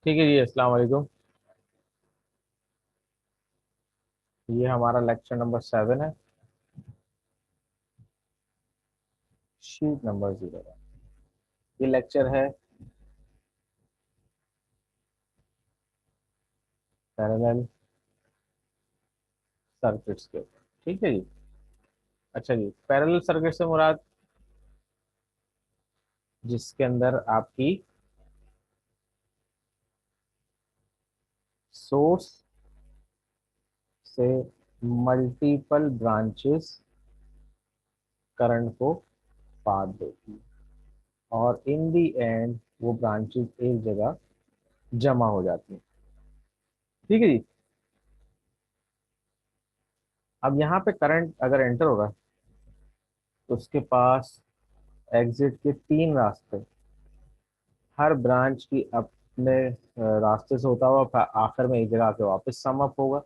ठीक है जी, अस्सलाम वालेकुम। ये हमारा लेक्चर नंबर 7 है। Sheet number 0। ये लेक्चर है पैरेलल सर्किट्स के ऊपर। ठीक है जी। अच्छा जी, पैरेलल सर्किट से मुराद जिसके अंदर आपकी सोर्स से मल्टीपल ब्रांचेस करंट को पाथ देती है और इन दी एंड वो ब्रांचेस एक जगह जमा हो जाती हैं। ठीक है जी। अब यहाँ पे करंट अगर एंटर होगा तो उसके पास एग्जिट के तीन रास्ते, हर ब्रांच की अपने रास्ते से होता हुआ आखिर में एक जगह आके वापस सम अप होगा।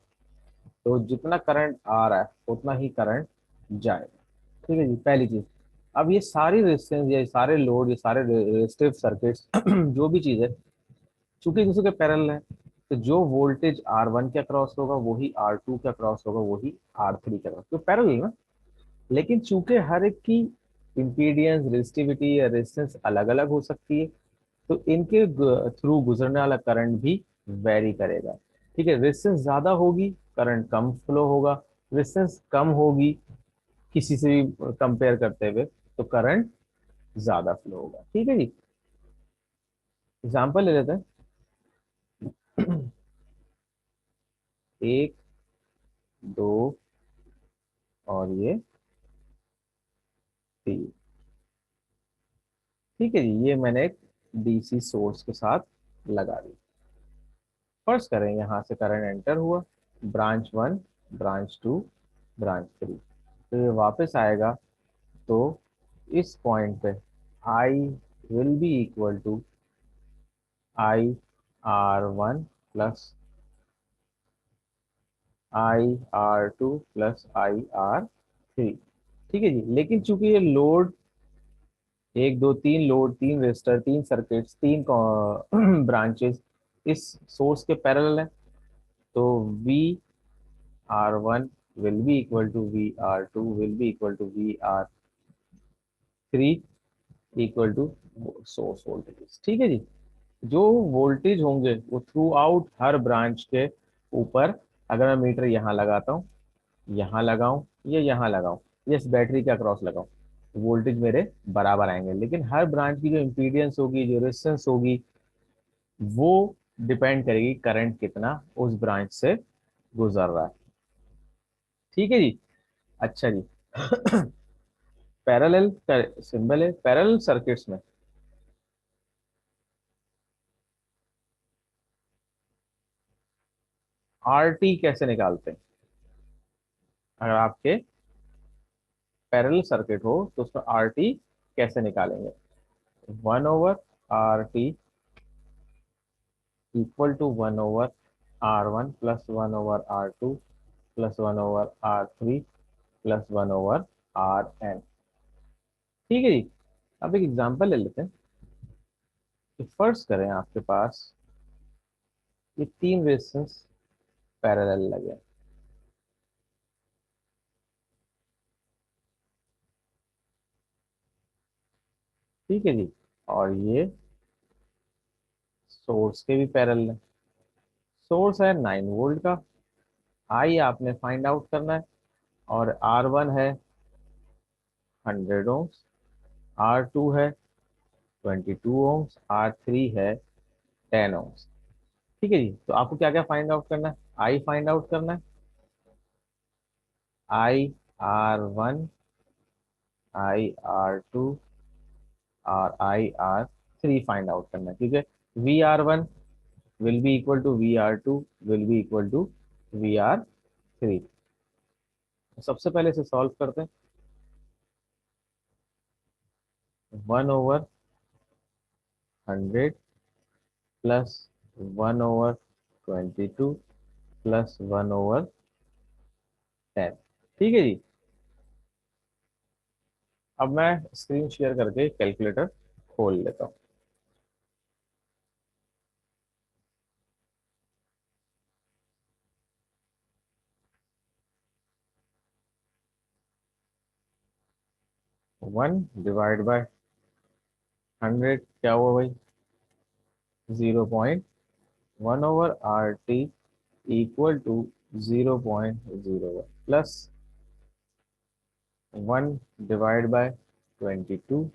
तो जितना करंट आ रहा है उतना ही करंट जाएगा। ठीक है जी, पहली चीज। अब ये सारी रेजिस्टेंस, ये सारे लोड, ये सारे रेजिस्टिव सर्किट्स जो भी चीज है, चूंकि दूसरे के पैरेलल है, तो जो वोल्टेज R1 के अक्रॉस होगा वही R2 के अक्रॉस होगा, वही R3 के अक्रॉस, तो पैरेलल है ना। लेकिन चूंकि हर एक की इंपीडियंस, रेजिस्टिविटी या रेजिस्टेंस अलग अलग हो सकती है, तो इनके थ्रू गुजरने वाला करंट भी वेरी करेगा। ठीक है, रेजिस्टेंस ज्यादा होगी, करंट कम फ्लो होगा। रेजिस्टेंस कम होगी किसी से भी कंपेयर करते हुए, तो करंट ज्यादा फ्लो होगा। ठीक है जी। एग्जांपल ले लेते हैं। एक, दो और ये तीन। ठीक है जी, ये मैंने एक डीसी सोर्स के साथ लगा दी। फर्स्ट करें, यहाँ से करंट एंटर हुआ, ब्रांच 1, ब्रांच 2, ब्रांच 3, तो ये वापस आएगा। तो इस पॉइंट पे I will be equal to IR1 plus IR2 plus IR3। ठीक है जी। लेकिन चूंकि ये लोड, एक दो तीन लोड, तीन रेजिस्टर, तीन सर्किट्स, तीन ब्रांचेस इस सोर्स के पैरेलल है, तो VR1 will be equal to VR2 will be equal to VR3 equal to source voltage. ठीक है जी। जो वोल्टेज होंगे वो थ्रू आउट हर ब्रांच के ऊपर, अगर मैं मीटर यहाँ लगाता हूँ, यहाँ लगाऊं या यहाँ लगाऊं, या इस बैटरी के अक्रॉस लगाऊं, वोल्टेज मेरे बराबर आएंगे। लेकिन हर ब्रांच की जो इंपीडियंस होगी, जो रेजिस्टेंस होगी, वो डिपेंड करेगी करंट कितना उस ब्रांच से गुजर रहा है। ठीक है जी। अच्छा जी। पैरेलल सिंबल है पैरेलल सर्किट्स में। RT कैसे निकालते हैं? अगर आपके पैरेलल सर्किट हो तो उसमें RT कैसे निकालेंगे? 1/RT equal to 1/R1 plus 1/R2 plus 1/R3 plus 1/RN। ठीक है जी। अब एक एग्जांपल ले लेते हैं कि फर्स्ट करें आपके पास ये तीन रेजिस्टेंस पैरेलल लगे। ठीक है जी। और ये सोर्स के भी पैरेलल है। सोर्स है 9 वोल्ट का, आई आपने फाइंड आउट करना है। और R1 है 100 ओम्स, R2 है 22 ओम्स, R3 है 10 ओम्स। ठीक है जी। तो आपको क्या क्या फाइंड आउट करना है? आई फाइंड आउट करना है, IR1, IR2 और IR3 फाइंड आउट करना है, ठीक है। VR1 will be equal to VR2 will be equal to VR3। सबसे पहले इसे सॉल्व करते हैं। 1/100 प्लस 1/22 प्लस 1/10। ठीक है जी। अब मैं स्क्रीन शेयर करके कैलकुलेटर खोल लेता हूँ। 1/100 क्या हुआ भाई, 0.1/RT equal to 0.01 plus 1/22,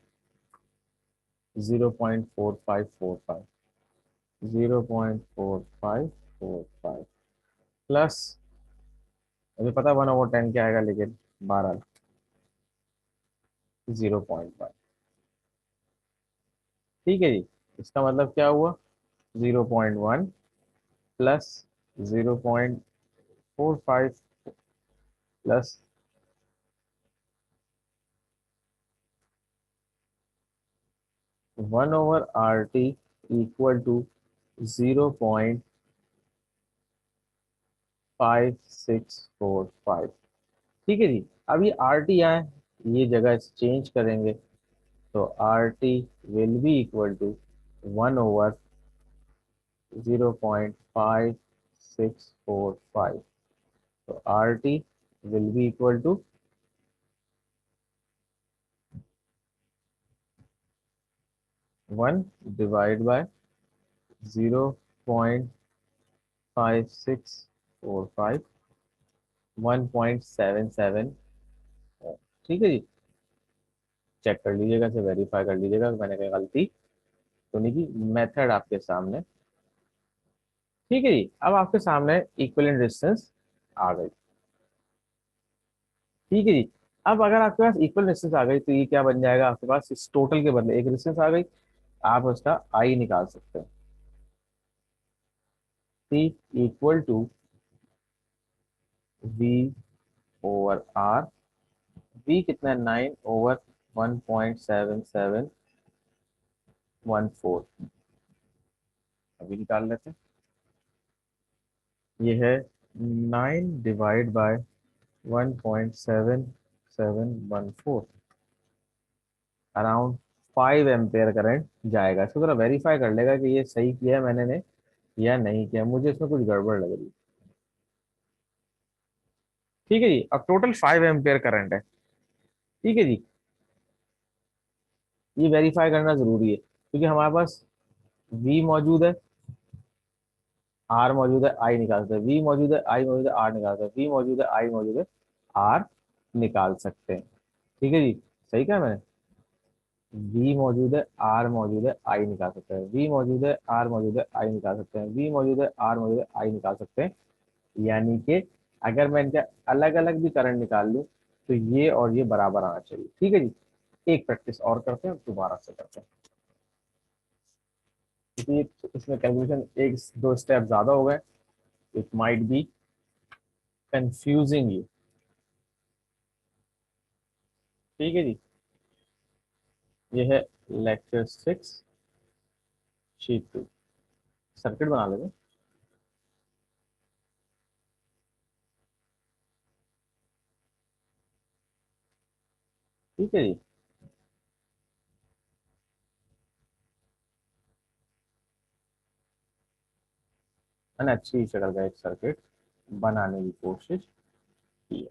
0.4545, 0.4545 plus, मुझे पता है 1/10 क्या आएगा, लेकिन 12, 0.5। ठीक है जी, इसका मतलब क्या हुआ, 0.1 plus 0.45 plus 1/RT equal to 0.5645। ठीक है जी, अब ये आर टी आए, ये जगह चेंज करेंगे, तो R T will be equal to 1/0.5645। तो R T will be equal to 1/0.5645, 1.77। ठीक है जी, चेक कर लीजिएगा, से वेरीफाई कर लीजिएगा कि मैंने कहीं गलती तो नहीं की। मेथड आपके सामने। ठीक है जी, अब आपके सामने इक्विवेलेंट रेजिस्टेंस आ गई। ठीक है जी, अब अगर आपके पास इक्वल रेजिस्टेंस आ गई तो ये क्या बन जाएगा, आपके पास इस टोटल के बदले एक रेजिस्टेंस आ गई, आप उसका आई निकाल सकते हैं। T equal to V over R. V कितना है, 9/1.7714। अभी निकाल लेते हैं। ये है 9/1.7714, अराउंड 5 एम्पेयर करंट जाएगा। इसको जरा वेरीफाई कर लेगा कि ये सही किया है मैंने ने या नहीं किया, मुझे इसमें कुछ गड़बड़ लग रही है। ठीक है जी, अब टोटल 5 एम्पेयर करंट है। ठीक है जी, ये वेरीफाई करना जरूरी है क्योंकि हमारे पास V मौजूद है, R मौजूद है, आई निकाल सकते हैं, V मौजूद है, आई मौजूद है, R निकाल सकते हैं, V मौजूद है, आई मौजूद है, R निकाल सकते हैं। ठीक है जी, सही कहा मैंने, V मौजूद है, R मौजूद है, आई निकाल सकते हैं, V मौजूद है, R मौजूद है, आई निकाल सकते हैं, V मौजूद है, R मौजूद है, आई निकाल सकते हैं। यानी कि अगर मैं इनका अलग अलग भी करंट निकाल लूं तो ये और ये बराबर आना चाहिए। ठीक है जी, एक प्रैक्टिस और करते हैं, दोबारा से करते हैं, क्योंकि इसमें कैलकुलेशन एक दो स्टेप ज्यादा हो गए, it might be confusing you. ठीक है जी, ये है लेक्चर 6 शीट 2। सर्किट बना लेंगे। ठीक है जी, मैंने अच्छी शक्ल का एक सर्किट बनाने की कोशिश की है।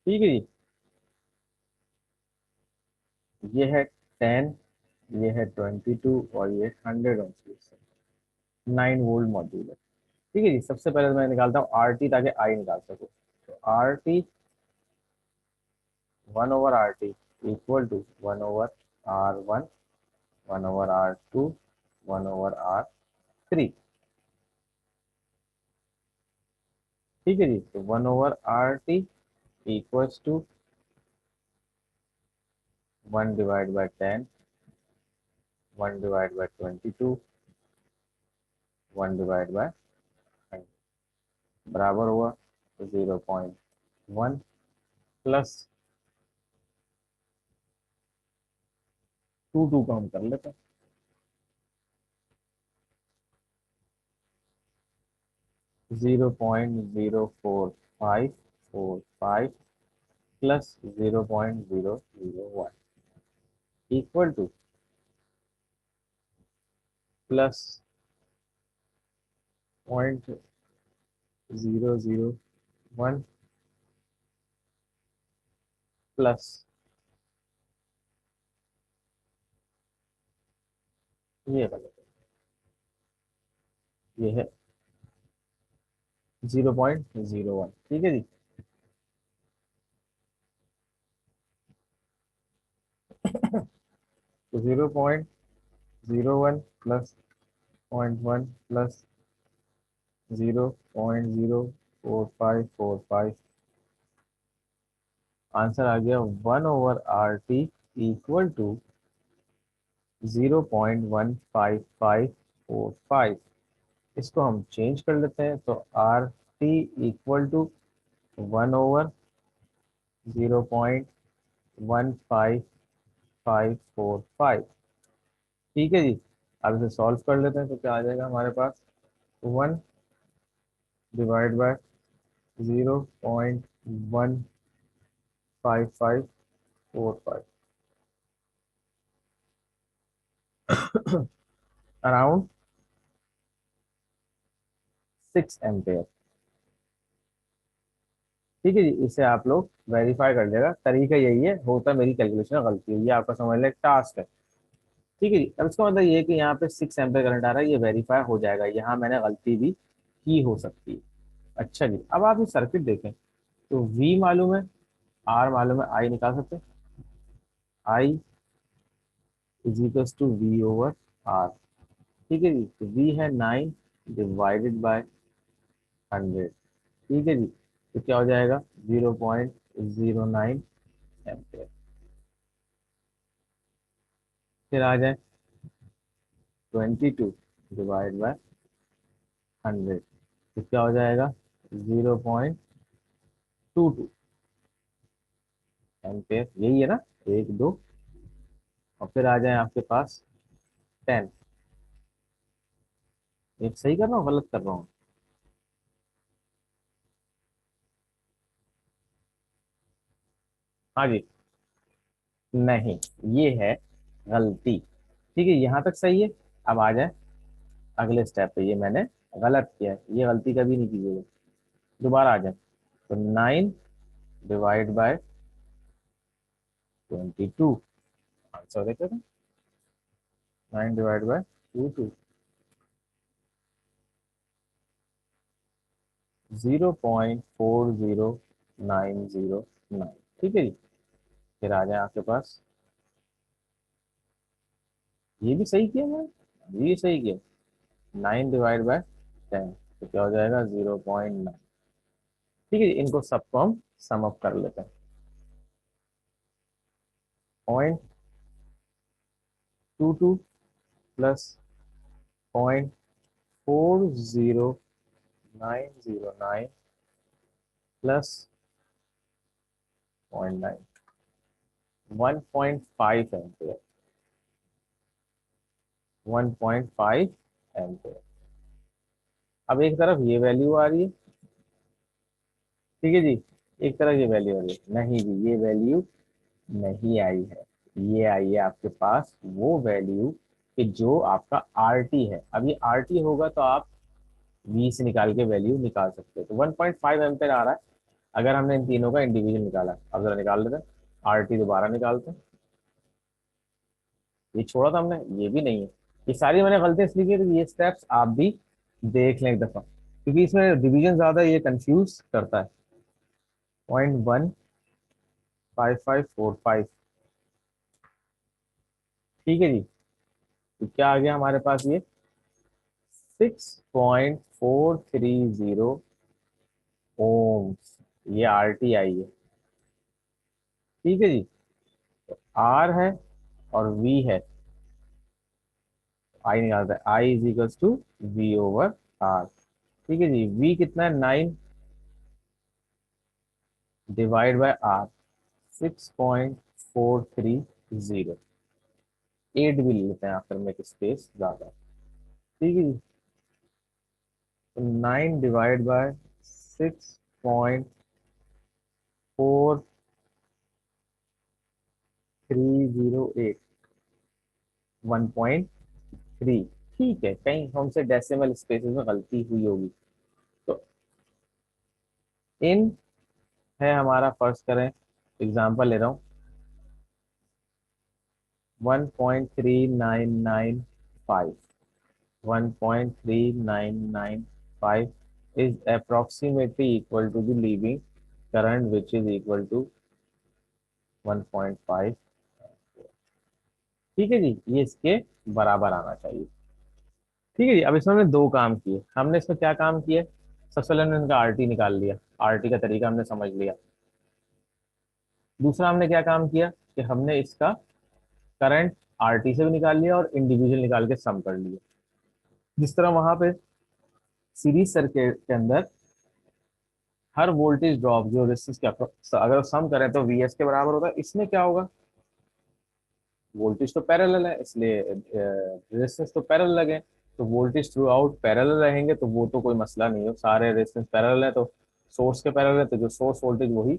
ठीक है जी, ये है 10, ये है 22 और ये 100 ओम की 9 वोल्ट मॉड्यूल है। ठीक है जी, सबसे पहले तो मैं निकालता हूँ आर टी ताकि आई निकाल सकूँ। तो R T 1/RT equal to 1/R1, 1/R2, 1/R3। ठीक है जी, तो 1/RT इक्वल्स टू 1/10, 1/22, 1/100, बराबर हुआ 0.1 प्लस 2 का हम कर लेते हैं, 0.04545 plus 0.001 equal two plus 0.001 plus ये गलत है, ये है 0.01। ठीक है जी। तो 0.01 प्लस 0.1 प्लस 0.04545, आंसर आ गया 1/RT इक्वल टू 0.15545। इसको हम चेंज कर लेते हैं, तो RT इक्वल टू 1/0.15545। ठीक है जी। अब इसे सॉल्व कर लेते हैं, तो क्या आ जाएगा हमारे पास, 1/0.15545 अराउंड 6 एम्पेयर। ठीक है जी। इसे आप लोग वेरीफाई कर लेगा, तरीका यही है, होता मेरी कैलकुलेशन में गलती हुई है, आपका समझ लें टास्क है। ठीक है जी। अब इसका मतलब ये है कि यहाँ पे 6 एम्पेयर करंट आ रहा है, ये वेरीफाई हो जाएगा, यहाँ मैंने गलती भी की हो सकती है। अच्छा जी, अब आप ये सर्किट देखें, तो V मालूम है, R मालूम है, I निकाल सकते हैं। I is equal to V/R। ठीक है जी। तो V है 9 डिवाइडेड बाय 100। ठीक है जी। तो क्या हो जाएगा, 0.09 एम्पेयर। फिर आ जाए 22 डिवाइड बाय 100, तो क्या हो जाएगा, 0.22 एम्पेयर। यही है ना, 1 2, और फिर आ जाए आपके पास 10। एक सही कर रहा हूँ, गलत कर रहा हूँ? हाँ जी। नहीं, ये है गलती। ठीक है, यहाँ तक सही है। अब आ जाए अगले स्टेप पे, ये मैंने गलत किया है, ये गलती कभी नहीं कीजिएगा। दोबारा आ जाए, तो 9/22 आंसर देते थे। 9/22, 0.40909। ठीक है जी। फिर आ जाए आपके पास, ये भी सही किया मैंने, ये सही किया। 9/10, तो क्या हो जाएगा, 0.9। ठीक है जी, इनको सबको हम सम अप कर लेते हैं। 0.22 प्लस 0.40909 प्लस 0.9, 1.5 एम्पेयर। 1.5 एम्पेयर। अब एक तरफ ये वैल्यू आ रही है, ठीक है जी, एक तरफ ये वैल्यू आ रही है, नहीं जी, ये वैल्यू नहीं आई है। ये आई है आपके पास वो वैल्यू कि जो आपका आर टी है। अब ये आर टी होगा तो आप वी से निकाल के वैल्यू निकाल सकते हो। तो 1.5 एम्पेयर आ रहा है, अगर हमने इन तीनों का इंडिविजुअल निकाला। अब जरा निकाल लेते हैं, आर टी दोबारा निकालते हैं। ये छोड़ा था हमने, ये भी नहीं है। ये सारी मैंने गलतियां इसलिए की, तो ये स्टेप्स आप भी देख लें एक दफा, क्योंकि इसमें डिवीजन ज्यादा ये कंफ्यूज करता है। 0.15545। ठीक है जी। तो क्या आ गया हमारे पास, ये 6.430 ओम्स, ये आर टी आई है। ठीक है जी। आर है और वी है, आई निकालता है, आई इज इक्वल टू V/R। ठीक है जी। वी कितना है, 9/R, 6.430। 8 भी ले लेते हैं आखिर में, एक स्पेस ज्यादा। ठीक है जी। तो 9/6.4308, 1.3। ठीक है, कहीं हमसे डेसिमल स्पेसेस में गलती हुई होगी। तो इन है हमारा, फर्स्ट करें, एग्जांपल ले रहा हूँ, 1.399 5, 1.3995 is approximately equal to the leaving current which is equal to 1.5। ठीक है जी, ये इसके बराबर आना चाहिए। ठीक है जी, अब इसमें हमने दो काम किए। हमने इसमें क्या काम किया? सबसे पहले हमने इनका आरटी निकाल लिया, आरटी का तरीका हमने समझ लिया। दूसरा हमने क्या काम किया कि हमने इसका करंट आरटी से भी निकाल लिया और इंडिविजुअल निकाल के सम कर लिया। जिस तरह वहां पे सीरीज सर्किट के अंदर हर वोल्टेज ड्रॉप जो रेजिस्टेंस के अगर सम करें तो वीएस के बराबर होता है, इसमें क्या होगा? वोल्टेज तो पैरेलल है, इसलिए रेजिस्टेंस तो पैरेलल लगे, तो वोल्टेज थ्रू आउट पैरेलल रहेंगे, तो वो तो कोई मसला नहीं है, सारे रेजिस्टेंस पैरेलल है, तो सोर्स के पैरेलल है, तो जो सोर्स वोल्टेज वही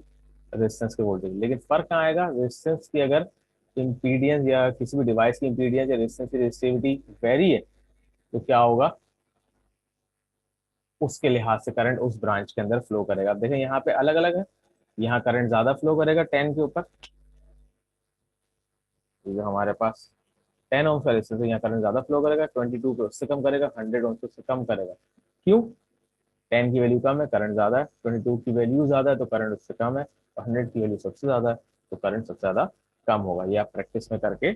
रेजिस्टेंस के वोल्टेज। लेकिन फर्क कहाँ आएगा? रेजिस्टेंस की अगर इम्पीडियंस या किसी भी डिवाइस की इम्पीडियंस या रेजिस्टेंस की रेजिस्टिविटी वेरी है तो क्या होगा? उसके लिहाज से करंट उस ब्रांच के अंदर फ्लो करेगा। अब देखें यहाँ पे अलग अलग है, यहाँ करंट ज्यादा फ्लो करेगा 10 के ऊपर, तो जो हमारे पास 10 ओम्स का रेजिस्टेंस है यहाँ करंट ज्यादा फ्लो करेगा, 22 पे उससे कम करेगा, 100 ओम्स पे उससे कम करेगा। क्यों? 10 की वैल्यू कम है, करंट ज्यादा है, 22 की वैल्यू ज्यादा है तो करंट उससे कम है, और 100 की वैल्यू सबसे ज्यादा है तो करंट सबसे ज्यादा कम होगा। ये आप प्रैक्टिस में करके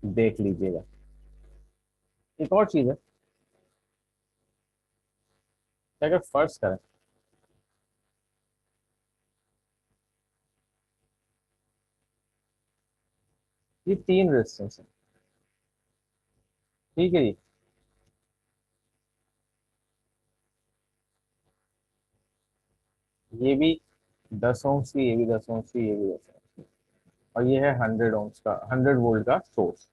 देख लीजिएगा। एक और चीज है कि अगर फर्ज करें ये तीन रेजिस्टेंस है, ठीक है जी, ये भी 10 ओम्स की, ये भी 10 ओम्स की, ये भी 10 ओम्स की, और ये है 100 ओम्स का, 100 वोल्ट का सोर्स।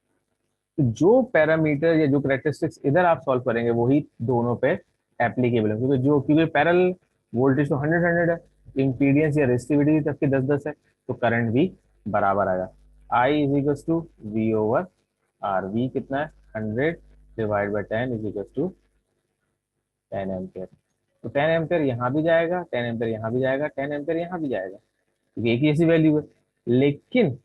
तो जो पैरामीटर या जो करेक्टरिस्टिक्स इधर आप सॉल्व करेंगे वही दोनों पे एप्लीकेबल है, क्योंकि पैरेलल वोल्टेज तो 100 है, इम्पीडियंस या रेसिस्टिविटी तक की 10 10 है, तो करंट भी बराबर आएगा। I is equal to V over R. V कितना है? 100 divide by 10 is equal to 10 ampere. तो 10 एम्पियर यहाँ भी जाएगा, 10 एम्पियर यहाँ भी जाएगा, 10 एम्पियर यहाँ भी जाएगा, क्योंकि एक ही ऐसी वैल्यू है। लेकिन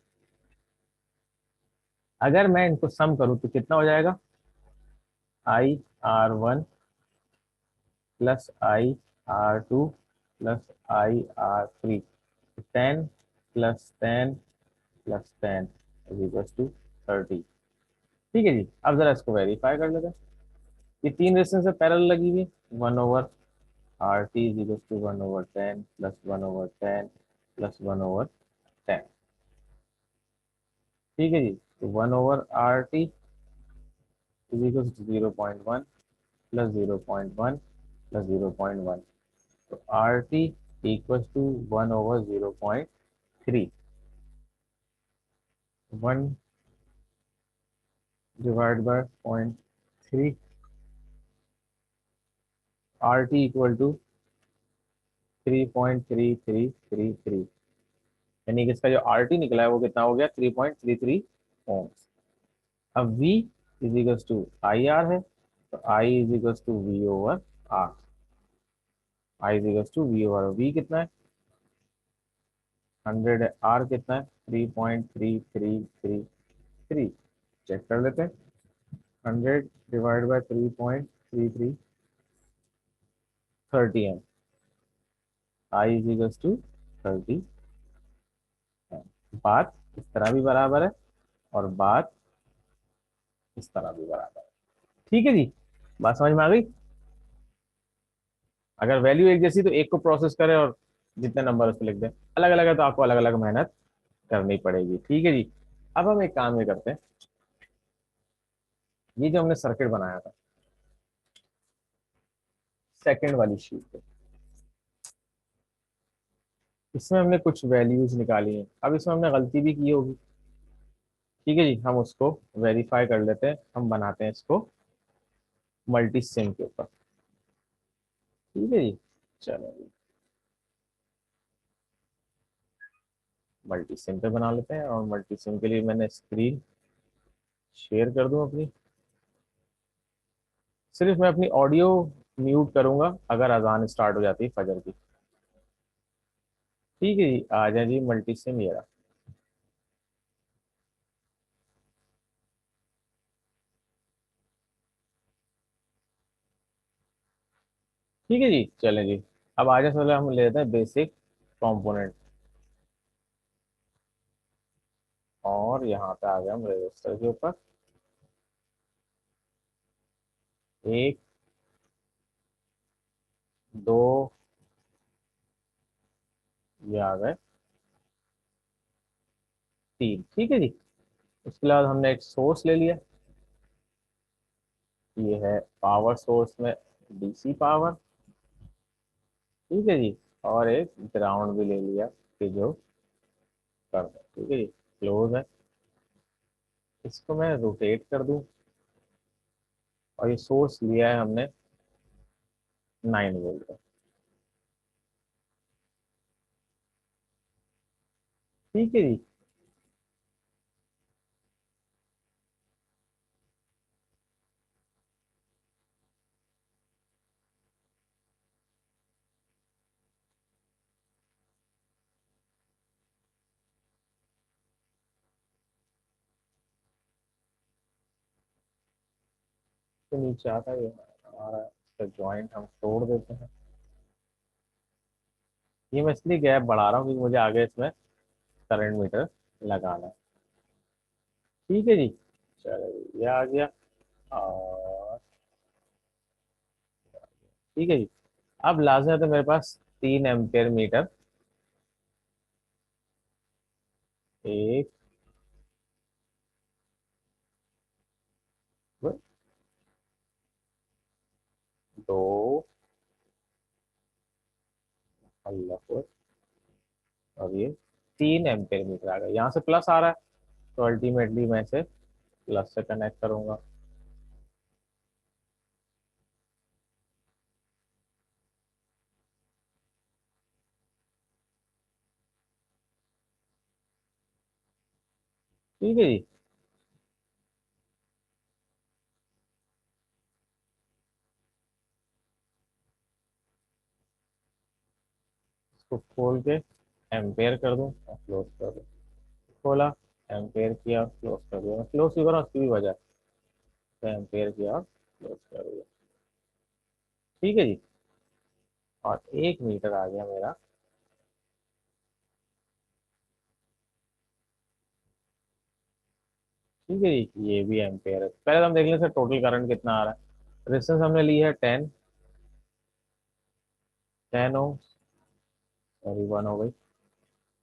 अगर मैं इनको सम करूं तो कितना हो जाएगा? IR1 plus IR2 plus IR3, 10 plus 10 plus 10 is equal to 30। ठीक है जी, अब जरा इसको वेरीफाई कर लेते हैं। ये तीन रेजिस्टेंस है पैरेलल लगी हुई, 1/RT is equal to 1/10 plus 1/10 plus 1/10। ठीक है जी, तो 1/RT is equal to 0.1 plus 0.1 plus 0.1, तो RT equal to 1/0.3। 1 divide by 0.3, RT equal to 3.3333, यानी कि इसका जो RT निकला है वो कितना हो गया? 3.33 ओम्स। अब V is equal to IR है, तो I is equal to V over R। I is equal to V over V कितना है? 100 है, R कितना है? 3.3333। चेक कर लेते हैं। 100 divide by 3.33, 30 M. I is equal to 30 M. बात इस तरह भी बराबर है और बात इस तरह भी बराबर है। ठीक है जी, बात समझ में आ गई? अगर वैल्यू एक जैसी तो एक को प्रोसेस करें और जितने नंबर उस पर लिख दें, अलग अलग है तो आपको अलग अलग मेहनत करनी पड़ेगी। ठीक है जी, अब हम एक काम ये करते हैं, ये जो हमने सर्किट बनाया था सेकंड वाली शीट पे, इसमें हमने कुछ वैल्यूज निकाली हैं। अब इसमें हमने गलती भी की होगी, ठीक है जी, हम उसको वेरीफाई कर लेते हैं। हम बनाते हैं इसको मल्टी सिम के ऊपर। ठीक है जी, चलो मल्टी सिम पे बना लेते हैं, और मल्टी सिम के लिए मैंने स्क्रीन शेयर कर दूं अपनी। सिर्फ मैं अपनी ऑडियो म्यूट करूंगा अगर अजान स्टार्ट हो जाती है फजर की। ठीक है जी, आ जाए जी मल्टी सिम, ये रहा। ठीक है जी, चलें जी। अब आगे से पहले हम लेते हैं बेसिक कंपोनेंट, और यहाँ पे आ गए हम रजिस्टर के ऊपर। एक, दो, ये आ गए तीन। ठीक है जी। उसके बाद हमने एक सोर्स ले लिया, ये है पावर सोर्स में डीसी पावर। ठीक है जी। और एक ग्राउंड भी ले लिया कि जो कर दे। ठीक है जी, क्लोज है। इसको मैं रोटेट कर दूं, और ये सोर्स लिया है हमने 9 वोल्ट का। ठीक है जी। तो नीचे आता है, ये हमारा इसका ज्वाइंट हम तोड़ देते हैं। ये मैं इसलिए गैप बढ़ा रहा हूँ क्योंकि मुझे आगे इसमें करंट मीटर लगाना है। ठीक है जी। चलो जी, ये आ गया। और ठीक है जी। अब लाजमी है तो मेरे पास 3 एम्पियर मीटर, एक, दो, अल्लाह, और ये 3 एम्पियर मीटर आ गया। यहाँ से प्लस आ रहा है, तो अल्टीमेटली मैं इसे प्लस से कनेक्ट करूंगा। ठीक है जी। इसको खोल के एम्पेयर कर दूं और क्लोज कर दूं। खोला, एम्पेयर किया, क्लोज कर दिया। मैं क्लोज क्यों करा, उसकी भी वजह है। तो एम्पेयर किया और क्लोज कर दिया। ठीक है जी। और 1 मीटर आ गया मेरा। ठीक है जी, ये भी एम्पेयर है। पहले तो हम देख लें सर टोटल करंट कितना आ रहा है। रेजिस्टेंस हमने ली है 10 ओम। सॉरी, 1 हो गई,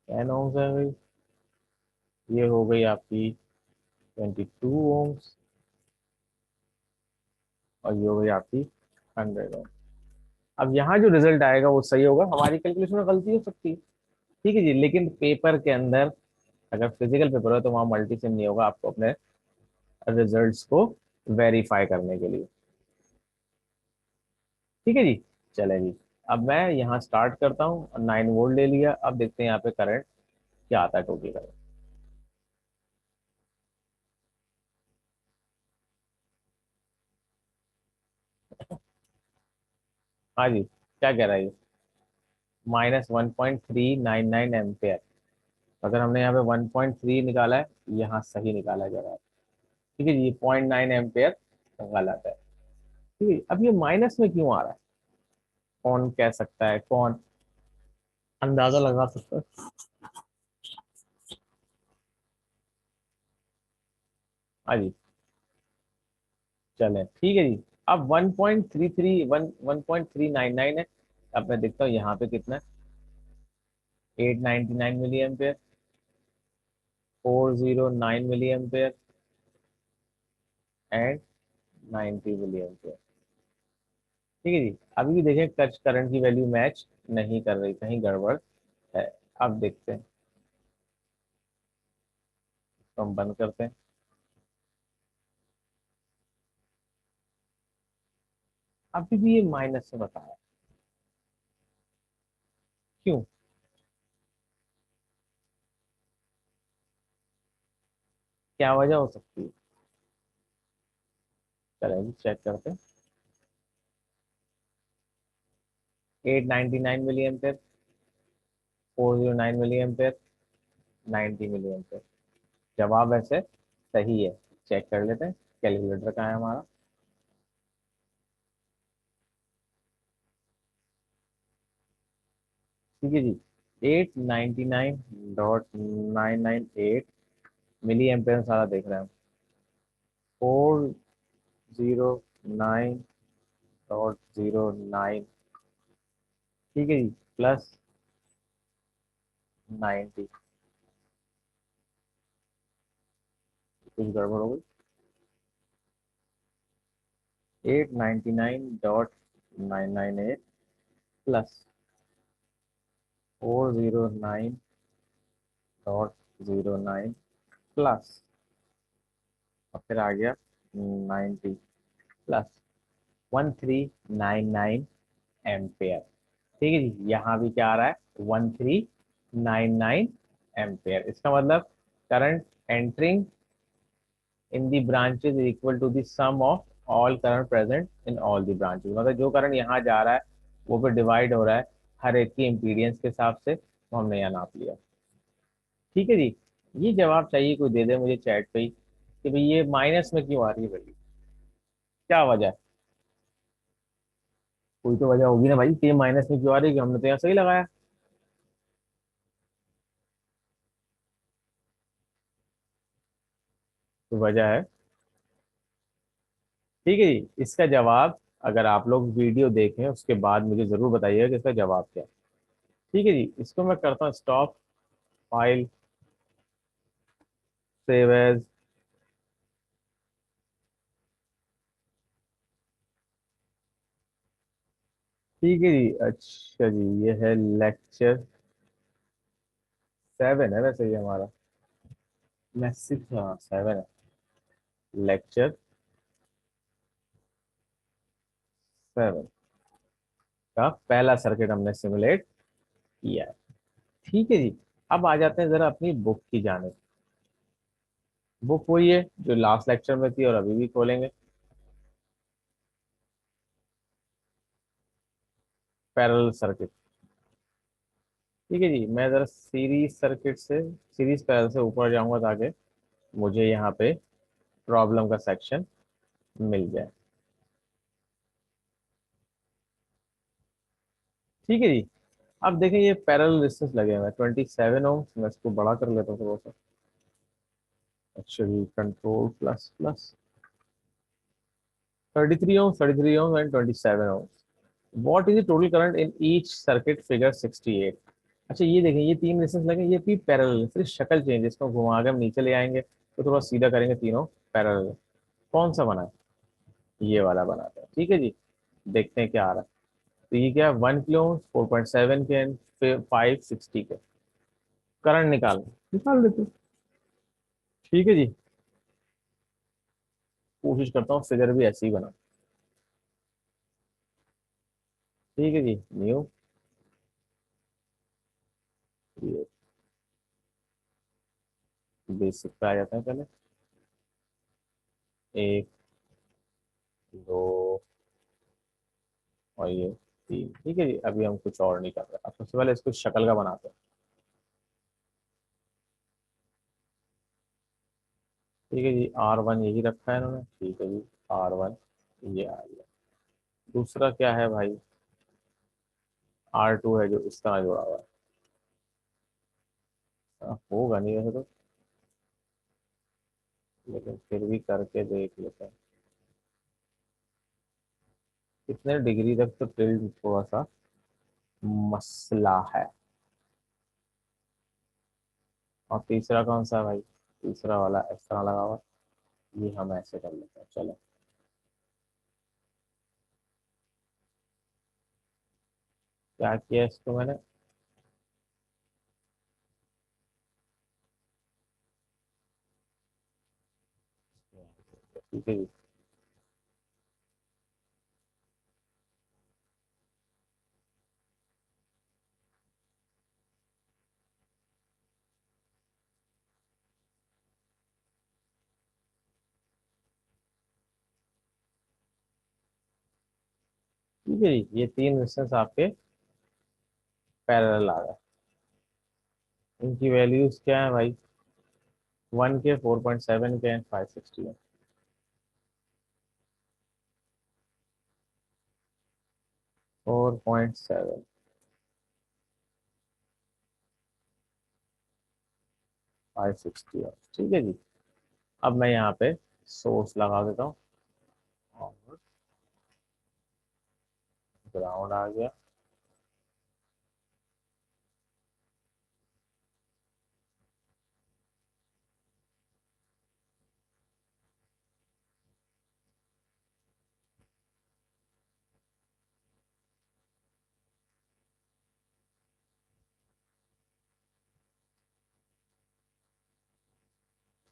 10 ओम्स है गई। ये हो गई आपकी 22 ओम्स। और ये हो गई आपकी 100 ओम। अब यहाँ जो रिजल्ट आएगा वो सही होगा, हमारी कैलकुलेशन में गलती हो सकती है। ठीक है जी, लेकिन पेपर के अंदर, अगर फिजिकल पेपर हो तो वहाँ मल्टी सिम नहीं होगा आपको अपने रिजल्ट्स को वेरीफाई करने के लिए। ठीक है जी। चले जी। अब मैं यहाँ स्टार्ट करता हूँ, 9 वोल्ट ले लिया। अब देखते हैं यहाँ पे करंट क्या आता है, टोटल करंट। हाँ जी, क्या कह रहा है ये? -1.399 एम्पेयर। अगर हमने यहाँ पे 1.3 निकाला है, यहाँ सही निकाला है जरा। ठीक है जी, 0.9 एम्पेयर गलत है। ठीक है, अब ये माइनस में क्यों आ रहा है? कौन कह सकता है, कौन अंदाजा लगा सकता है? हाँ जी, चले ठीक है जी। अब 1.33 1.399 है। अब मैं देखता हूँ यहाँ पे कितना है। 899 milliampere, 409 milliampere, and 90 milliampere. ठीक है जी। अभी भी देखें टच करंट की वैल्यू मैच नहीं कर रही, कहीं गड़बड़ है। अब देखते हैं, तो हम बंद करते हैं। अभी भी ये माइनस से बताया, क्यों? क्या वजह हो सकती है? चलें चेक करते हैं। 899 milliampere, 409 milliampere, 90 milliampere. जवाब वैसे सही है। चेक कर लेते हैं, कैलकुलेटर कहाँ है हमारा। ठीक है जी। 899.998 मिली एम्पेयर सारा देख रहे हैं। 409.09, ठीक है जी, प्लस 90। कुछ गड़बड़ हो गई। 899.998 प्लस 409.09 प्लस, और फिर आ गया 90 प्लस 1399 एम्पेयर। ठीक है जी, यहाँ भी क्या आ रहा है? 1399 एम्पेयर। इसका मतलब current entering in the branches is equal to the sum of all current present in all the branches. मतलब जो करंट यहाँ जा रहा है वो फिर डिवाइड हो रहा है हर एक की इम्पीडियंस के हिसाब से, तो हमने यहाँ नाप लिया। ठीक है जी। ये जवाब चाहिए कोई दे दे मुझे चैट पे ही कि भाई ये माइनस में क्यों आ रही है वैल्यू, क्या वजह है? कोई तो वजह होगी ना भाई कि माइनस में क्यों आ रही है, कि हमने तो यहाँ सही लगाया। तो वजह है। ठीक है जी, इसका जवाब अगर आप लोग वीडियो देखें उसके बाद मुझे जरूर बताइएगा कि इसका जवाब क्या है। ठीक है जी, इसको मैं करता हूँ स्टॉप, फाइल, सेव एज। ठीक है जी। अच्छा जी, ये है लेक्चर 7 है वैसे ये हमारा। मैं 6, हाँ 7 है। लेक्चर 7 का पहला सर्किट हमने सिमुलेट किया है। ठीक है जी। अब आ जाते हैं जरा अपनी बुक की जाने। बुक वही है जो लास्ट लेक्चर में थी और अभी भी खोलेंगे। Parallel circuit. ठीक है जी, मैं जरा सीरीज सर्किट से, सीरीज पैरेलल से ऊपर जाऊंगा ताकि मुझे यहाँ पे प्रॉब्लम का सेक्शन मिल जाए। ठीक है जी। अब देखें ये पैरेलल रेजिस्टेंस लगे हुए हैं 27 ओम। मैं इसको बड़ा कर लेता हूँ थोड़ा सा। Actually control plus plus 33 ohm, 33 ohm and 27 ohm. What is the total current in each circuit figure 68। अच्छा ये देखें, ये तीन रेजिस्टेंस लगे, ये भी पैरेलल, फिर शक्ल चेंज, इसको घुमा के हम नीचे ले आएंगे तो थोड़ा सीधा करेंगे, तीनों पैरेलल। कौन सा बना है? ये वाला बनाते हैं। ठीक है जी, देखते हैं क्या आ रहा है। तो ये क्या है? 1 किलो, 4.7 के एंड 560 के करंट निकाल देते हैं। ठीक है जी, कोशिश करता हूँ फिगर भी ऐसे ही बना। ठीक है जी, न्यू, ये बेसिक पे आ जाता है पहले। एक, दो, और ये तीन। ठीक है जी, अभी हम कुछ और नहीं कर रहे, अब सबसे पहले इसको शक्ल का बनाते हैं। ठीक है जी, R1 यही रखा है इन्होंने। ठीक है जी, R1 ये आ गया। दूसरा क्या है भाई? R2 है जो इस तरह जुड़ा हुआ है। होगा नहीं वैसे तो, लेकिन फिर भी करके देख लेते हैं। कितने डिग्री तक तो टिल्ट थोड़ा सा मसला है। और तीसरा कौन सा है भाई? तीसरा वाला इस तरह लगा हुआ, ये हम ऐसे कर लेते हैं चलो। क्या किया इसको मैंने? ठीक है जी। ठीक है जी, ये तीन रेजिस्टेंस आपके पैरेलल आ गए। इनकी वैल्यूज क्या है भाई? 1 के, 4.7 के एंड 560 है। 4.7, 560 ठीक है जी। अब मैं यहाँ पे सोर्स लगा देता हूँ और ग्राउंड आ गया।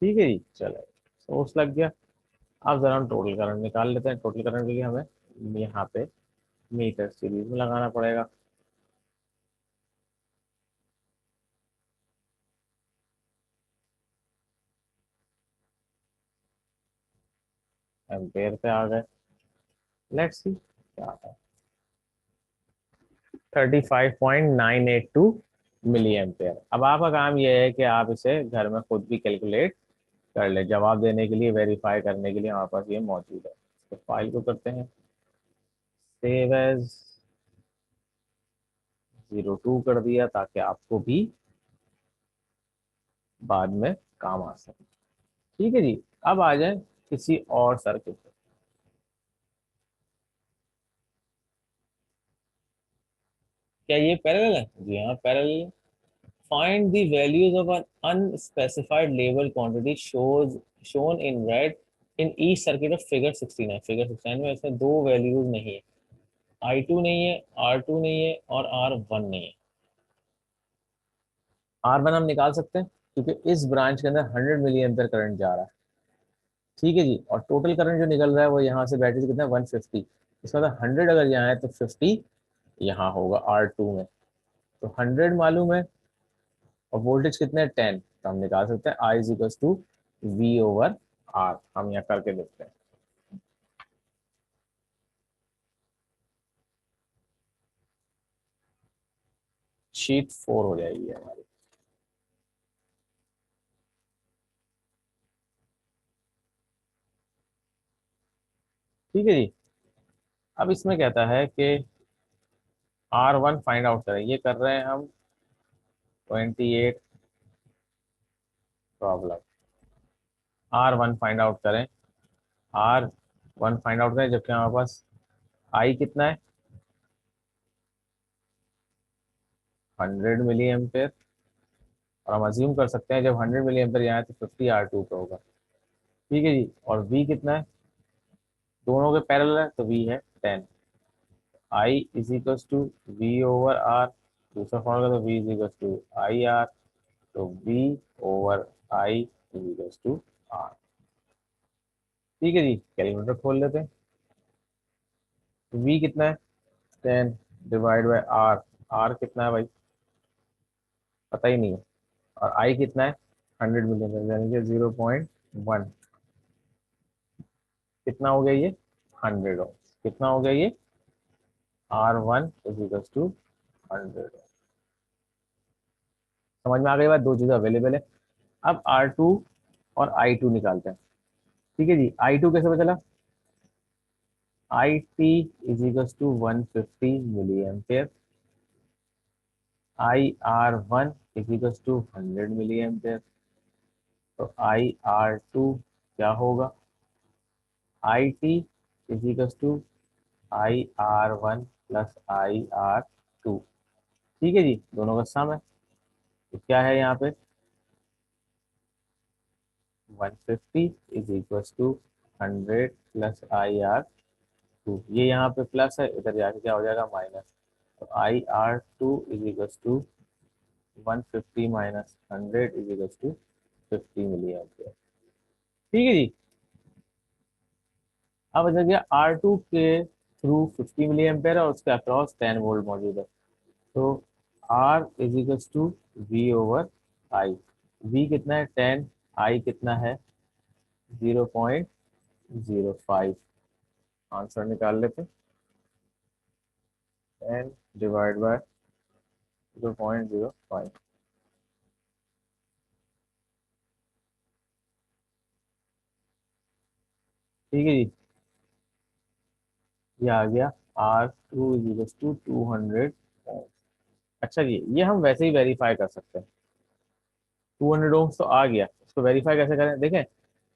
ठीक है जी, चलो सोर्स लग गया। अब जरा हम टोटल करंट निकाल लेते हैं। टोटल करंट के लिए हमें यहाँ पे मीटर सीरीज में लगाना पड़ेगा। एम्पेयर पे आ गए। लेट्स सी क्या आता है। 35.982 मिली एम्पेयर। अब आपका काम यह है कि आप इसे घर में खुद भी कैलकुलेट कर ले। जवाब देने के लिए, वेरीफाई करने के लिए हमारे पास ये मौजूद है। तो फाइल को करते हैं सेव एज, 02 कर दिया ताकि आपको भी बाद में काम आ सके। ठीक है जी। अब आ जाए किसी और सर्किट पे। क्या ये पैरेलल है? जी हाँ, parallel. Find the values of an unspecified level quantity shows shown in red in each circuit of figure 69। Figure 69 में इसमें दो वैल्यूज नहीं है, I2 नहीं है, R2 नहीं है और R1 नहीं है। R1 हम निकाल सकते हैं क्योंकि इस ब्रांच के अंदर 100 मिली एम्पियर करंट जा रहा है। ठीक है जी। और टोटल करंट जो निकल रहा है वो यहाँ से बैटरी से कितना है, 150। इसका मतलब 100 अगर यहाँ है तो 50 यहाँ होगा R2 में। तो 100 मालूम है और वोल्टेज कितने हैं, 10। तो हम निकाल सकते हैं I is equal to V/R। हम यहाँ करके देखते हैं। शीट 4 हो जाएगी हमारी। ठीक है जी। अब इसमें कहता है कि R1 फाइंड आउट करें। ये कर रहे हैं हम 28 प्रॉब्लम। R1 फाइंड आउट करें। R1 फाइंड आउट करें जबकि हमारे पास I कितना है, 100 मिली एम्पेयर। और हम अज्यूम कर सकते हैं जब 100 मिली एम्पेयर यहाँ है तो 50 R2 का होगा। ठीक है जी। और V कितना है, दोनों के पैरेलल है तो V है 10। I is equal to V/R। दूसरा फॉर्मूला तो V is equal to IR। तो V/I is equal to R। ठीक है जी। कैलकुलेटर खोल लेते हैं। V कितना है, 10 डिवाइड बाई R। R कितना है भाई, पता ही नहीं है। और I कितना है, 100 मिलीमीटर यानी कि 0.1। कितना हो गया ये, 100 कितना हो गया ये, R1 इज इक्वल टू 100। समझ में आ गई बात, दो चीजें अवेलेबल है। अब R2 और I2 निकालते हैं। ठीक है जी। I2 कैसे पता चला, IT is equal to 150 milliampere. IR1 is equal to 100 milliampere. तो IR2 क्या होगा, IT is equal to IR1 plus IR2। ठीक है जी, दोनों का सम है। तो क्या है यहाँ पे, 150 is equal to 100 plus IR2। ये यहाँ पे प्लस है, इधर जाके क्या हो जाएगा माइनस। तो IR2 is equal to 150 minus 100 is equal to 50 milliampere. ठीक है जी। अब बचा गया R2 के थ्रू 50 मिली एम्पियर और उसके अक्रॉस 10 वोल्ट मौजूद है। तो R is equal to V/I। V कितना है, 10। I कितना है, 0.05। आंसर निकाल लेते हैं। 10 डिवाइड बाय 0.05। ठीक है जी। ये आ गया R2 इज इक्वल टू 200। अच्छा जी, ये हम वैसे ही वेरीफाई कर सकते हैं। 200 ओम्स तो आ गया, इसको वेरीफाई कैसे करें देखें।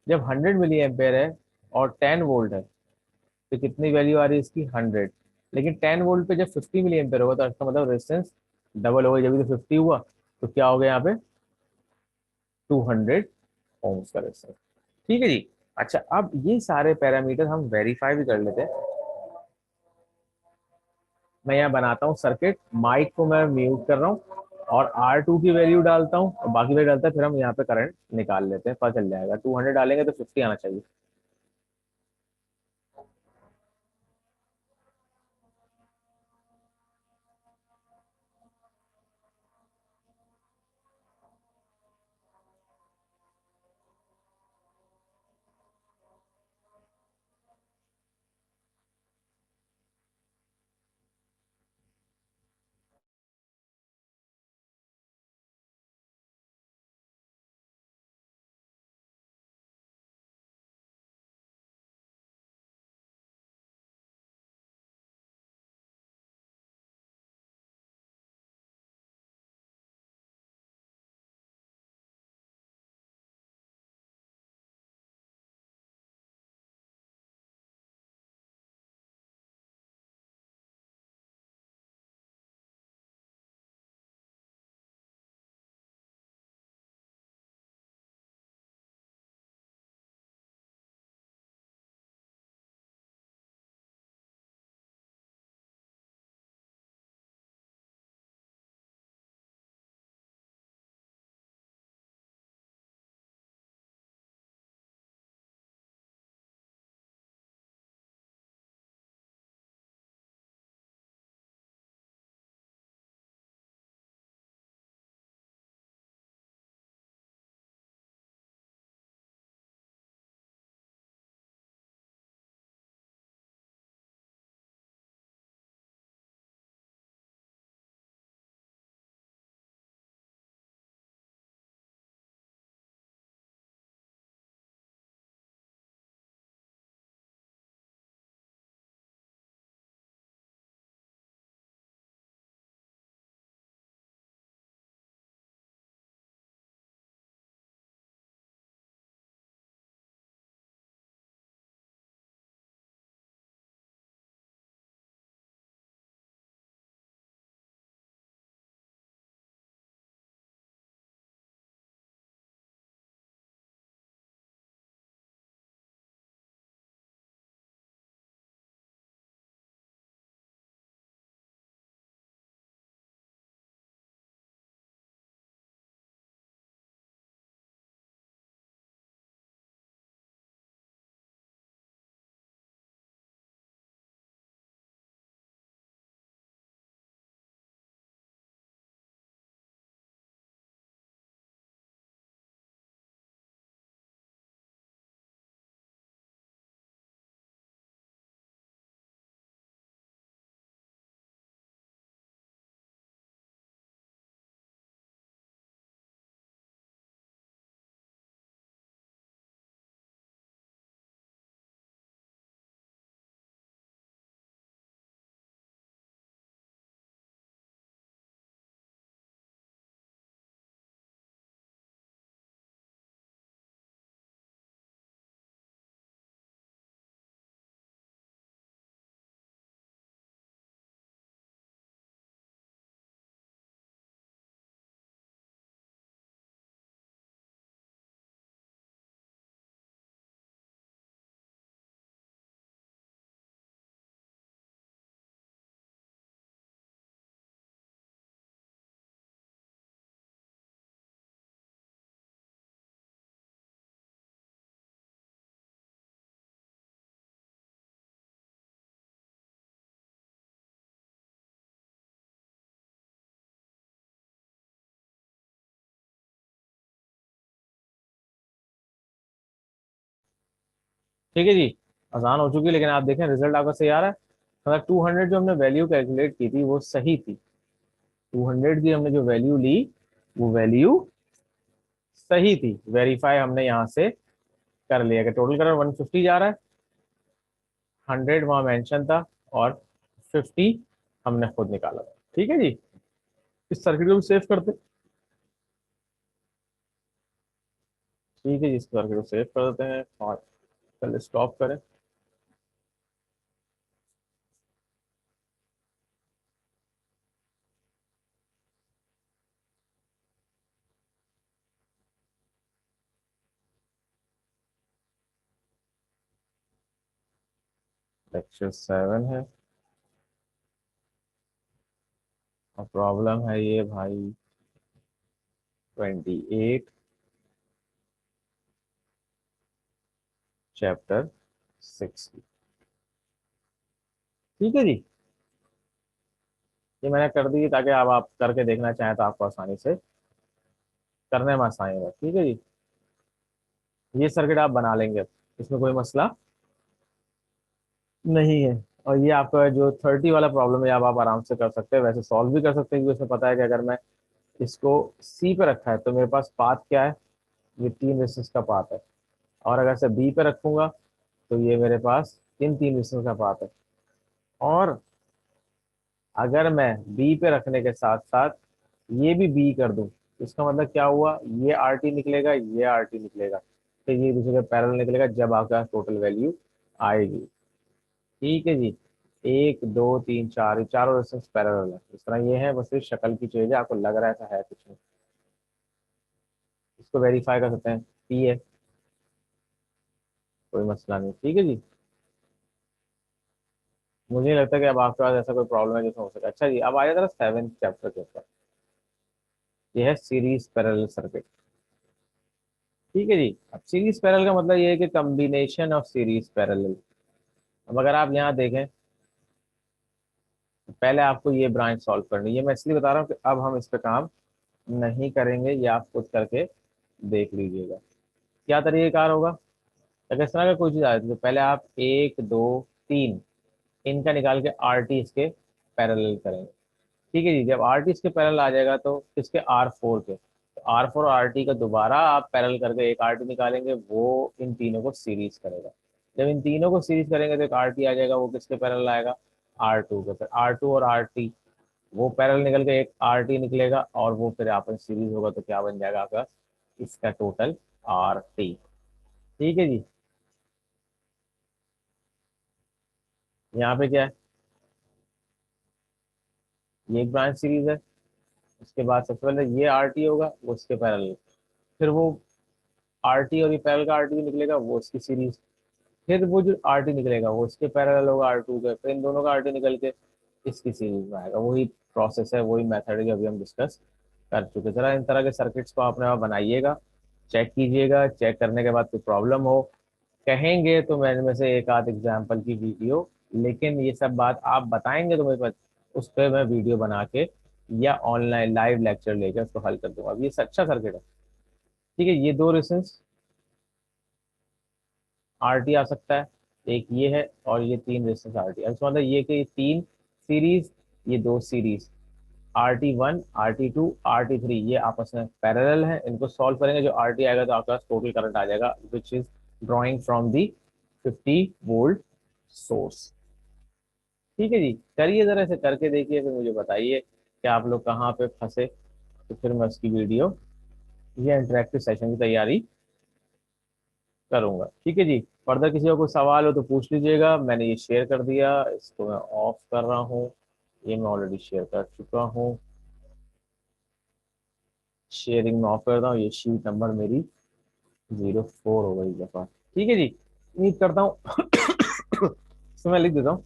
जब 100 मिली एम्पेयर है और 10 वोल्ट है, तो कितनी वैल्यू आ रही है इसकी 100। लेकिन 10 वोल्ट पे जब 50 मिली एम्पेयर होगा तो इसका मतलब रेजिस्टेंस डबल होगा, जब भी तो 50 हुआ तो क्या हो गया यहाँ पे 200 ओम्स का रेजिस्टेंस। ठीक है जी। अच्छा, अब ये सारे पैरामीटर हम वेरीफाई भी कर लेते हैं। मैं यहाँ बनाता हूँ सर्किट, माइक को मैं म्यूट कर रहा हूँ और R2 की वैल्यू डालता हूँ और बाकी वैल्यू डालता है, फिर हम यहाँ पे करंट निकाल लेते हैं, पता चल जाएगा। 200 डालेंगे तो 50 आना चाहिए। ठीक है जी। आसान हो चुकी है, लेकिन आप देखें रिजल्ट आपका सही आ रहा है। मतलब 200 जो हमने वैल्यू कैलकुलेट की थी वो सही थी। 200 की हमने जो वैल्यू ली वो वैल्यू सही थी। वेरीफाई हमने यहाँ से कर लिया कि टोटल करंट 150 जा रहा है, 100 वहां मेंशन था और 50 हमने खुद निकाला था। ठीक है जी। इस सर्किट को भी सेव करते ठीक है, जिस सर्किट को सेव कर देते हैं और पहले स्टॉप करें। लेक्चर 7 है और प्रॉब्लम है ये भाई 28, चैप्टर 6। ठीक है जी, ये मैंने कर दी ताकि अब आप करके देखना चाहें तो आपको आसानी से करने में आसानी हो। ठीक है जी, ये सर्किट आप बना लेंगे, इसमें कोई मसला नहीं है। और ये आपका जो 30 वाला प्रॉब्लम है आप आराम से कर सकते हैं, वैसे सॉल्व भी कर सकते हैं, क्योंकि उसमें पता है कि अगर मैं इसको सी पे रखा है तो मेरे पास पाथ क्या है, ये 3 रेजिस्टेंस का पाथ है। और अगर से बी पे रखूंगा तो ये मेरे पास इन 3 रेजिस्टेंस का पाथ है। और अगर मैं बी पे रखने के साथ साथ ये भी बी कर दूं तो इसका मतलब क्या हुआ, ये आर टी निकलेगा, ये आर टी निकलेगा, तो ये दूसरे के पैरेलल निकलेगा जब आपका टोटल वैल्यू आएगी। ठीक है जी, 1 2 3 4, ये चारों रेजिस्टेंस पैरेलल है, इस तरह ये है, बस सिर्फ शक्ल की चीज है, आपको लग रहा है ऐसा है कुछ नहीं। इसको वेरीफाई कर सकते हैं, पी है, कोई मसला नहीं। ठीक है जी, मुझे नहीं लगता कि अब आपके पास ऐसा कोई प्रॉब्लम है जिसमें हो सके। अच्छा जी, अब आया जरा 7th चैप्टर के ऊपर, ये है सीरीज पैरेलल सर्किट। ठीक है जी, अब सीरीज पैरेलल का मतलब ये है कि कम्बिनेशन ऑफ सीरीज पैरेलल। अब अगर आप यहाँ देखें तो पहले आपको ये ब्रांच सॉल्व करनी है, ये मैं इसलिए बता रहा हूँ कि अब हम इस पे काम नहीं करेंगे, ये आप खुद करके देख लीजिएगा क्या तरीकेकार होगा। अगर इस तरह का कोई चीज आ जाती है तो पहले आप 1 2 3 इनका निकाल के आर टी इसके पैरेलल करेंगे। ठीक है जी, जब आर टी इसके पैरेलल आ जाएगा तो किसके, R4 के, तो R4 और आर टी का दोबारा आप पैरेलल करके एक आर टी निकालेंगे, वो इन तीनों को सीरीज करेगा। जब इन तीनों को सीरीज करेंगे तो एक आर टी आ जाएगा, वो किसके पैरेलल आएगा, R2 के। फिर R2 और आर टी वो पैरेलल निकल के एक आर टी निकलेगा, और वो फिर आपस में सीरीज होगा तो क्या बन जाएगा आपका, इसका टोटल आर टी। ठीक है जी, यहाँ पे क्या है, ये एक ब्रांच सीरीज है। उसके बाद सबसे पहले ये आर टी होगा, वो इसके पैरेलल, फिर वो आर टी और ये पैरेलल का आर टी निकलेगा, वो इसकी सीरीज, फिर वो जो आर टी निकलेगा वो इसके पैरेलल होगा R2 के, फिर इन दोनों का आर टी निकल के इसकी सीरीज में आएगा। वही प्रोसेस है, वही मेथड है जो अभी हम डिस्कस कर चुके। जरा इन तरह के सर्किट्स को अपने आप बनाइएगा, चेक कीजिएगा, चेक करने के बाद कोई प्रॉब्लम हो कहेंगे तो मैं इनमें से एक आध एग्जाम्पल की वीडियो, लेकिन ये सब बात आप बताएंगे तो मेरे पास उस पर मैं वीडियो बना के या ऑनलाइन लाइव लेक्चर लेकर उसको हल कर दूंगा। अब ये अच्छा सर्किट है। ठीक है, ये दो रेजिस्टेंस आर टी आ सकता है, एक ये है और ये 3 रेजिस्टेंस आर टी, इसका मतलब ये कि ये 3 सीरीज, ये 2 सीरीज, RT1 RT2 RT3 ये आपस में पैरेलल है। इनको सॉल्व करेंगे, जो RT आएगा तो आपके पास टोटल करंट आ जाएगा, which is drawing from the 50 volt source. ठीक है जी, करिए जरा, इसे करके देखिए, फिर मुझे बताइए कि आप लोग कहाँ पे फंसे, तो फिर मैं उसकी वीडियो या इंटरेक्टिव सेशन की तैयारी करूंगा। ठीक है जी, फर्दर किसी का कोई सवाल हो तो पूछ लीजिएगा। मैंने ये शेयर कर दिया, इसको मैं ऑफ कर रहा हूँ, ये मैं ऑलरेडी शेयर कर चुका हूँ, शेयरिंग में ऑफ कर रहा हूँ। ये शीट नंबर मेरी 04 हो गई दफा। ठीक है जी, उम्मीद करता हूँ इसको मैं लिख देता हूँ।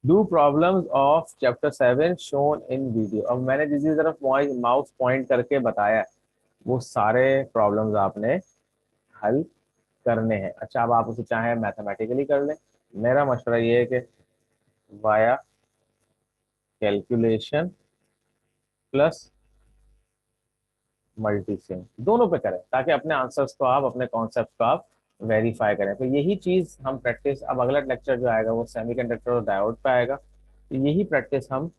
Do problems of chapter 7 shown in video. अब मैंने जिस जिस तरफ माउस पॉइंट करके बताया वो सारे प्रॉब्लम्स आपने हल करने हैं। अच्छा, अब आप उसे चाहे मैथमेटिकली कर लें, मेरा मशवरा ये है कि वाया कैलकुलेशन प्लस मल्टीसिम दोनों पे करें, ताकि अपने आंसर्स को आप, अपने कॉन्सेप्ट को आप वेरीफाई करें। तो यही चीज हम प्रैक्टिस, अब अगला लेक्चर जो आएगा वो सेमीकंडक्टर और डायोड पे आएगा, तो यही प्रैक्टिस हम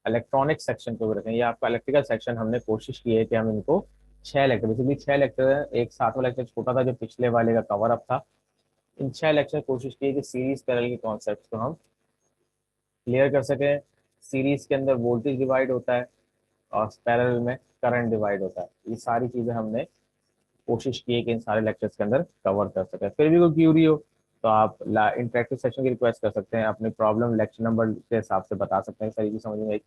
इलेक्ट्रॉनिक सेक्शन पे भी रखें। ये आपका इलेक्ट्रिकल सेक्शन, हमने कोशिश की है कि हम इनको 6 लेक्चर, बेसिकली 6 लेक्चर है। एक 7वां लेक्चर छोटा था जो पिछले वाले का कवर अप था, इन 6 लेक्चर कोशिश की है कि सीरीज पैरेलल के कॉन्सेप्ट को हम क्लियर कर सकें। सीरीज के अंदर वोल्टेज डिवाइड होता है और पैरेलल में करंट डिवाइड होता है। ये सारी चीजें हमने कोशिश की है कि इन सारे लेक्चर्स के अंदर कवर कर सके। फिर भी कोई क्यूरी हो तो आप इंटरेक्टिव सेशन की रिक्वेस्ट कर सकते हैं, अपनी प्रॉब्लम लेक्चर नंबर के हिसाब से बता सकते हैं। सारी चीज समझ में, एक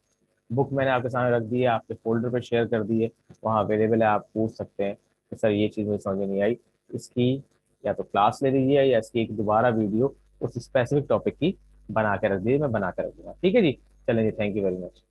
बुक मैंने आपके सामने रख दी है, आपके फोल्डर पे शेयर कर दी है, वहाँ अवेलेबल है, आप पूछ सकते हैं कि सर ये चीज़ मुझे समझ में नहीं आई, इसकी या तो क्लास ले लीजिए या इसकी एक दोबारा वीडियो उस स्पेसिफिक टॉपिक की बना के रख दीजिए, मैं बना के रख दूंगा। ठीक है जी, चलें जी, थैंक यू वेरी मच।